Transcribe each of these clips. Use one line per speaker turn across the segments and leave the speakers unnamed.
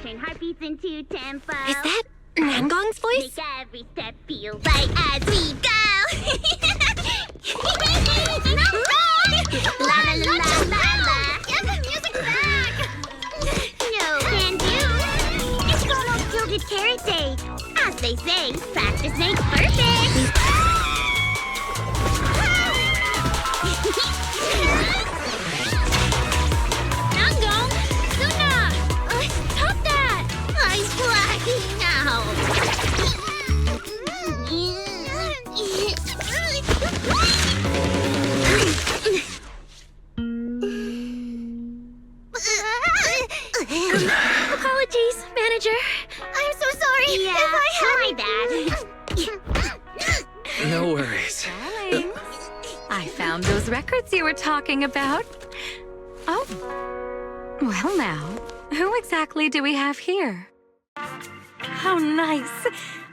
Turn heartbeats into tempo.
Is that Nangong's voice?
Make every step feel right as we go. La la la la la la.
Get the music back!
No can do. It's almost Gilded Carrot Day. As they say, practice makes perfect.
Nangong! Suna! Stop that!
I'm blacking out.
Apologies, manager. I'm so sorry
Yeah,
if I
my bad.
No worries.
Darling, I found those records you were talking about. Oh. Well now, who exactly do we have here? How nice!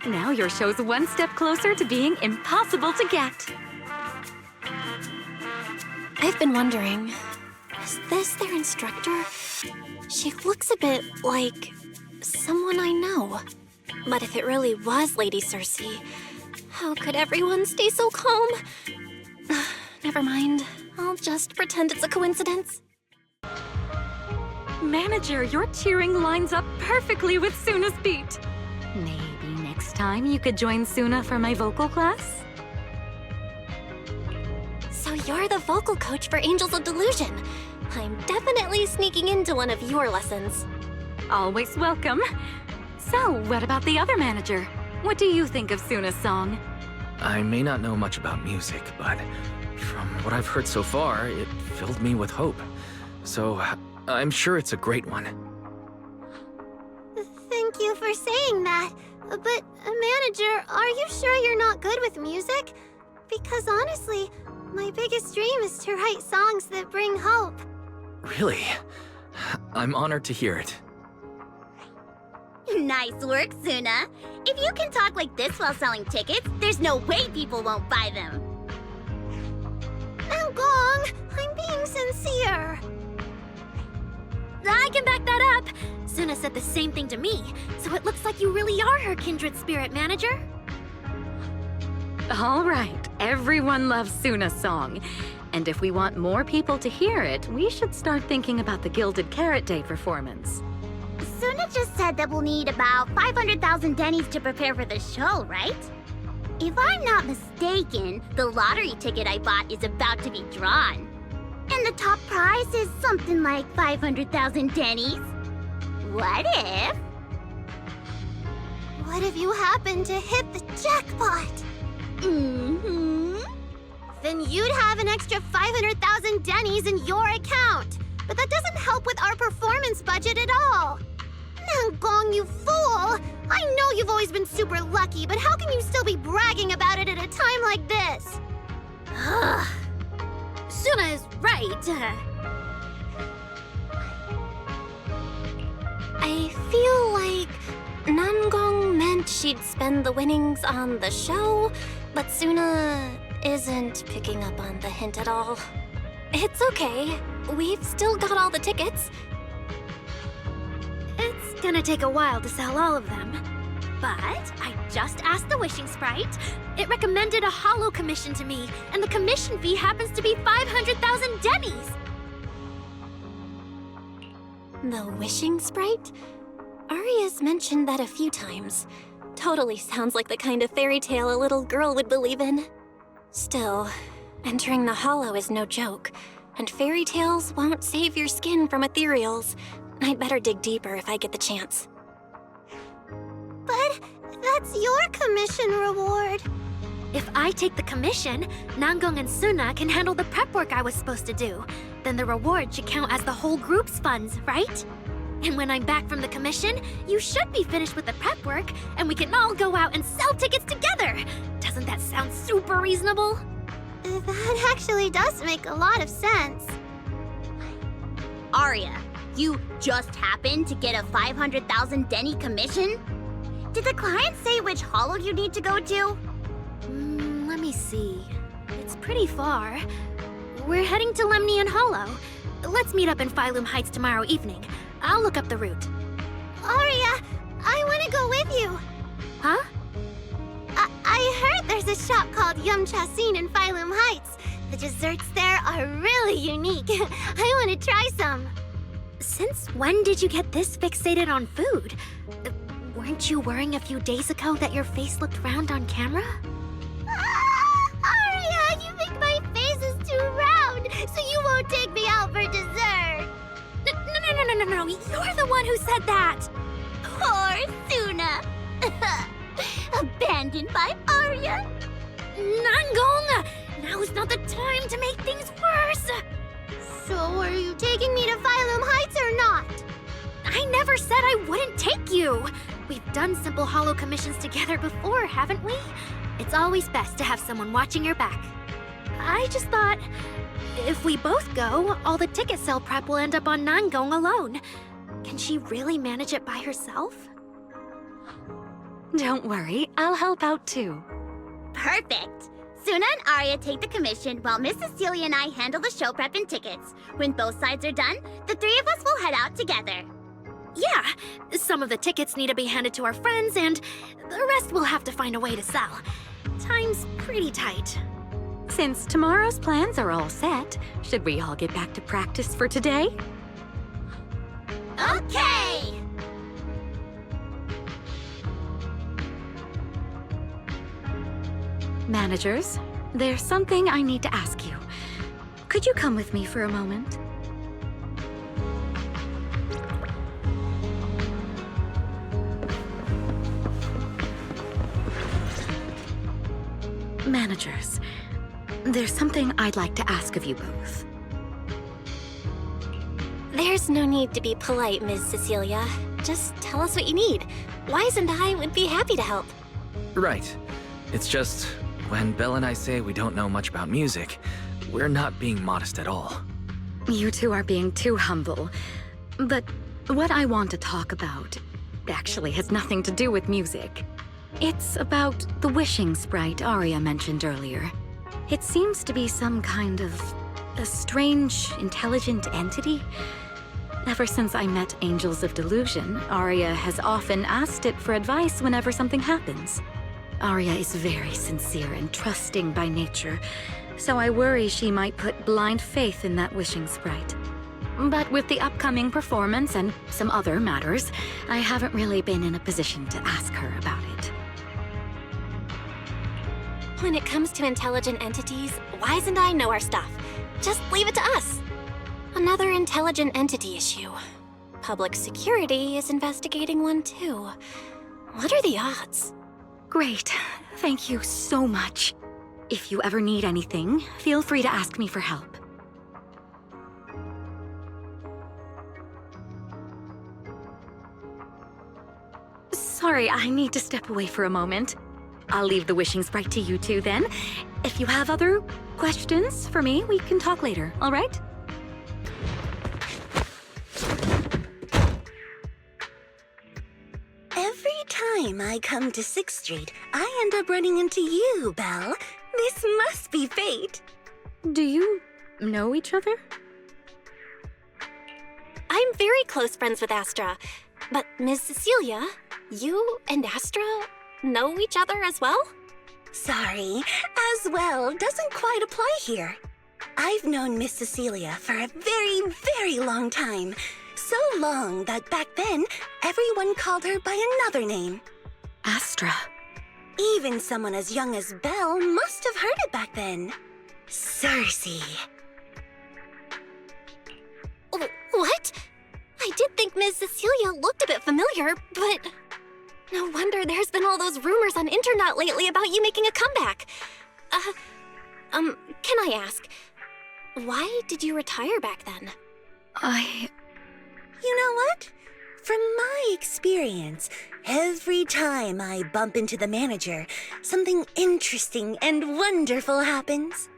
Now your show's one step closer to being impossible to get.
I've been wondering, is this their instructor? She looks a bit like someone I know. But if it really was Lady Cersei, how could everyone stay so calm? Never mind. I'll just pretend it's a coincidence.
Manager, your cheering lines up perfectly with Suna's beat. Maybe next time you could join Suna for my vocal class?
So you're the vocal coach for Angels of Delusion. I'm definitely sneaking into one of your lessons.
Always welcome. So, what about the other manager? What do you think of Suna's song?
I may not know much about music, but from what I've heard so far, it filled me with hope. So, I'm sure it's a great one.
Thank you for saying that. But, manager, are you sure you're not good with music? Because honestly, my biggest dream is to write songs that bring hope.
Really? I'm honored to hear it.
Nice work, Suna. If you can talk like this while selling tickets, there's no way people won't buy them.
Nangong, I'm being sincere.
I can back that up. Suna said the same thing to me, so it looks like you really are her kindred spirit, manager.
All right, everyone loves Suna's song. And if we want more people to hear it, we should start thinking about the Gilded Carrot Day performance.
Suna just said that we'll need about 500,000 dennies to prepare for the show, right? If I'm not mistaken, the lottery ticket I bought is about to be drawn. And the top prize is something like 500,000 dennies. What if?
What if you happen to hit the jackpot?
Mm-hmm.
Then you'd have an extra 500,000 dennies in your account. But that doesn't help with our performance budget at all. Nangong, you fool! I know you've always been super lucky, but how can you still be bragging about it at a time like this?
Suna is right.
I feel like Nangong meant she'd spend the winnings on the show, but Suna isn't picking up on the hint at all. It's okay. We've still got all the tickets.
It's gonna take a while to sell all of them. But I just asked the Wishing Sprite. It recommended a hollow commission to me, and the commission fee happens to be 500,000 dennies.
The Wishing Sprite? Aria's mentioned that a few times. Totally sounds like the kind of fairy tale a little girl would believe in. Still, entering the hollow is no joke, and fairy tales won't save your skin from ethereals. I'd better dig deeper if I get the chance.
But that's your commission reward.
If I take the commission, Nangong and Suna can handle the prep work I was supposed to do. Then the reward should count as the whole group's funds, right? And when I'm back from the commission, you should be finished with the prep work, and we can all go out and sell tickets together. Doesn't that sound super reasonable?
That actually does make a lot of sense.
Aria, you just happened to get a 500,000 denny commission? Did the client say which hollow you need to go to?
Let me see. It's pretty far. We're heading to Lemnian Hollow. Let's meet up in Phylum Heights tomorrow evening. I'll look up the route.
Aria, I want to go with you.
Huh?
I heard there's a shop called Yum Chasin in Phylum Heights. The desserts there are really unique. I want to try some.
Since when did you get this fixated on food? Weren't you worrying a few days ago that your face looked round on camera?
Aria, you think my face is too round, so you won't take me out for dessert.
No, you're the one who said that!
Poor Suna. Abandoned by Arya.
Nangong! Now is not the time to make things worse!
So are you taking me to Phylum Heights or not?
I never said I wouldn't take you! We've done simple holo commissions together before, haven't we? It's always best to have someone watching your back. I just thought, if we both go, all the ticket sale prep will end up on Nangong alone. Can she really manage it by herself?
Don't worry, I'll help out too.
Perfect. Suna and Arya take the commission while Miss Cecilia and I handle the show prep and tickets. When both sides are done, the three of us will head out together.
Yeah, some of the tickets need to be handed to our friends, and the rest we'll have to find a way to sell. Time's pretty tight.
Since tomorrow's plans are all set, should we all get back to practice for today?
Okay!
Managers, there's something I need to ask you. Could you come with me for a moment? Managers, there's something I'd like to ask of you both.
There's no need to be polite, Ms. Cecilia. Just tell us what you need. Wise and I would be happy to help.
Right. It's just, when Belle and I say we don't know much about music, we're not being modest at all.
You two are being too humble. But what I want to talk about actually has nothing to do with music. It's about the wishing sprite Arya mentioned earlier. It seems to be some kind of a strange, intelligent entity. Ever since I met Angels of Delusion, Arya has often asked it for advice whenever something happens. Arya is very sincere and trusting by nature, so I worry she might put blind faith in that wishing sprite. But with the upcoming performance and some other matters, I haven't really been in a position to ask her about it.
When it comes to intelligent entities, Wise and I know our stuff. Just leave it to us. Another intelligent entity issue. Public security is investigating one too. What are the odds?
Great. Thank you so much. If you ever need anything, feel free to ask me for help. Sorry, I need to step away for a moment. I'll leave the wishing sprite to you two then. If you have other questions for me, we can talk later, all right?
Every time I come to 6th Street, I end up running into you, Belle. This must be fate.
Do you know each other?
I'm very close friends with Astra. But Ms. Cecilia, you and Astra know each other as well?
Sorry, as well doesn't quite apply here. I've known Miss Cecilia for a very, very long time. So long that back then, everyone called her by another name.
Astra.
Even someone as young as Belle must have heard it back then. Cersei.
What? I did think Ms. Cecilia looked a bit familiar, but... No wonder there's been all those rumors on internet lately about you making a comeback. Can I ask, why did you retire back then?
You know what? From my experience, every time I bump into the manager, something interesting and wonderful happens.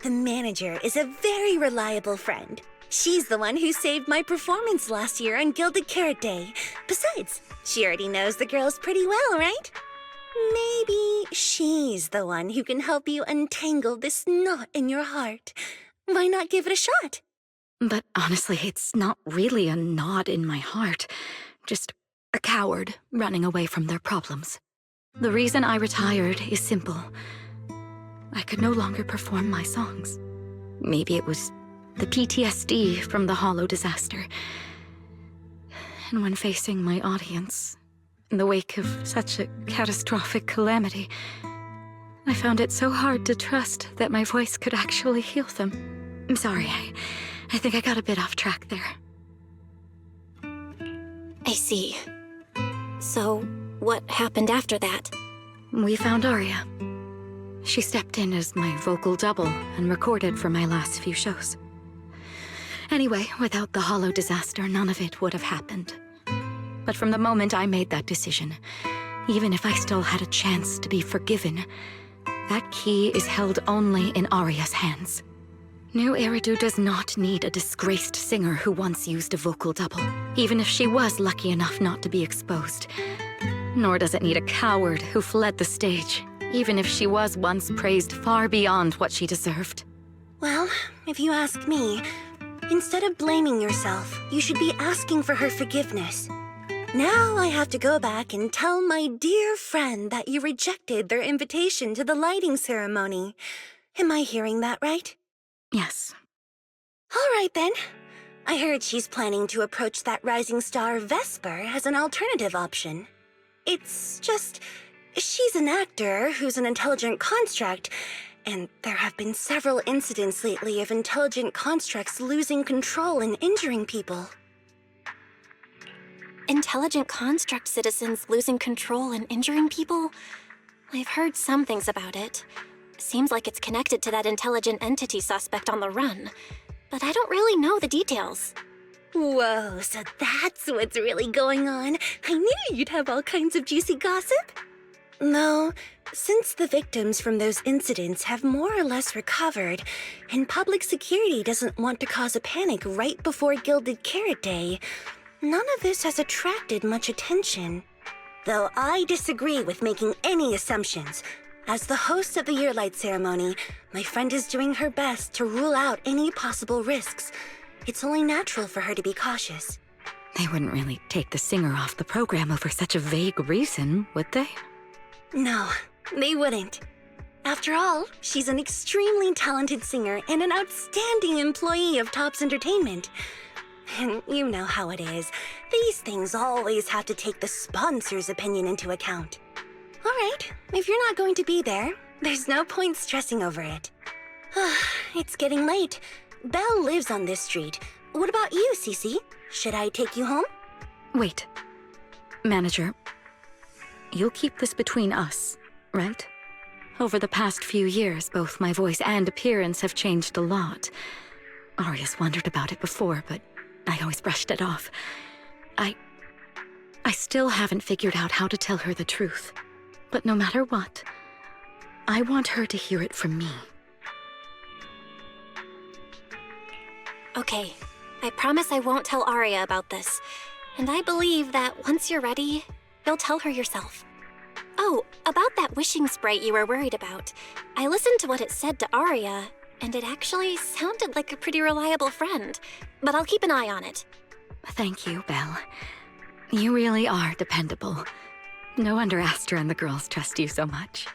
The manager is a very reliable friend. She's the one who saved my performance last year on Gilded Carrot Day. Besides, she already knows the girls pretty well, right? Maybe she's the one who can help you untangle this knot in your heart. Why not give it a shot?
But honestly, it's not really a knot in my heart. Just a coward running away from their problems. The reason I retired is simple. I could no longer perform my songs. Maybe it was the PTSD from the Hollow disaster. And when facing my audience, in the wake of such a catastrophic calamity, I found it so hard to trust that my voice could actually heal them. I'm sorry, I think I got a bit off track there.
I see. So, what happened after that?
We found Aria. She stepped in as my vocal double and recorded for my last few shows. Anyway, without the Hollow disaster, none of it would have happened. But from the moment I made that decision, even if I still had a chance to be forgiven, that key is held only in Aria's hands. New Eridu does not need a disgraced singer who once used a vocal double, even if she was lucky enough not to be exposed. Nor does it need a coward who fled the stage, even if she was once praised far beyond what she deserved.
Well, if you ask me, instead of blaming yourself, you should be asking for her forgiveness. Now I have to go back and tell my dear friend that you rejected their invitation to the lighting ceremony. Am I hearing that right?
Yes.
All right, then. I heard she's planning to approach that rising star Vesper as an alternative option. It's just, she's an actor who's an intelligent construct, and there have been several incidents lately of intelligent constructs losing control and injuring people.
Intelligent construct citizens losing control and injuring people? I've heard some things about it. Seems like it's connected to that intelligent entity suspect on the run, but I don't really know the details.
Whoa, so that's what's really going on. I knew you'd have all kinds of juicy gossip. No, since the victims from those incidents have more or less recovered, and public security doesn't want to cause a panic right before Gilded Carrot Day, none of this has attracted much attention. Though I disagree with making any assumptions. As the host of the Yearlight ceremony, my friend is doing her best to rule out any possible risks. It's only natural for her to be cautious.
They wouldn't really take the singer off the program over such a vague reason, would they?
No, they wouldn't. After all, she's an extremely talented singer and an outstanding employee of Topps Entertainment. And you know how it is. These things always have to take the sponsor's opinion into account. All right, if you're not going to be there, there's no point stressing over it. It's getting late. Belle lives on this street. What about you, Cece? Should I take you home?
Wait. Manager, you'll keep this between us, right? Over the past few years, both my voice and appearance have changed a lot. Aria's wondered about it before, but I always brushed it off. I still haven't figured out how to tell her the truth. But no matter what, I want her to hear it from me.
Okay, I promise I won't tell Aria about this. And I believe that once you're ready, you'll tell her yourself. Oh, about that wishing sprite you were worried about. I listened to what it said to Aria, and it actually sounded like a pretty reliable friend. But I'll keep an eye on it.
Thank you, Belle. You really are dependable. No wonder Astra and the girls trust you so much.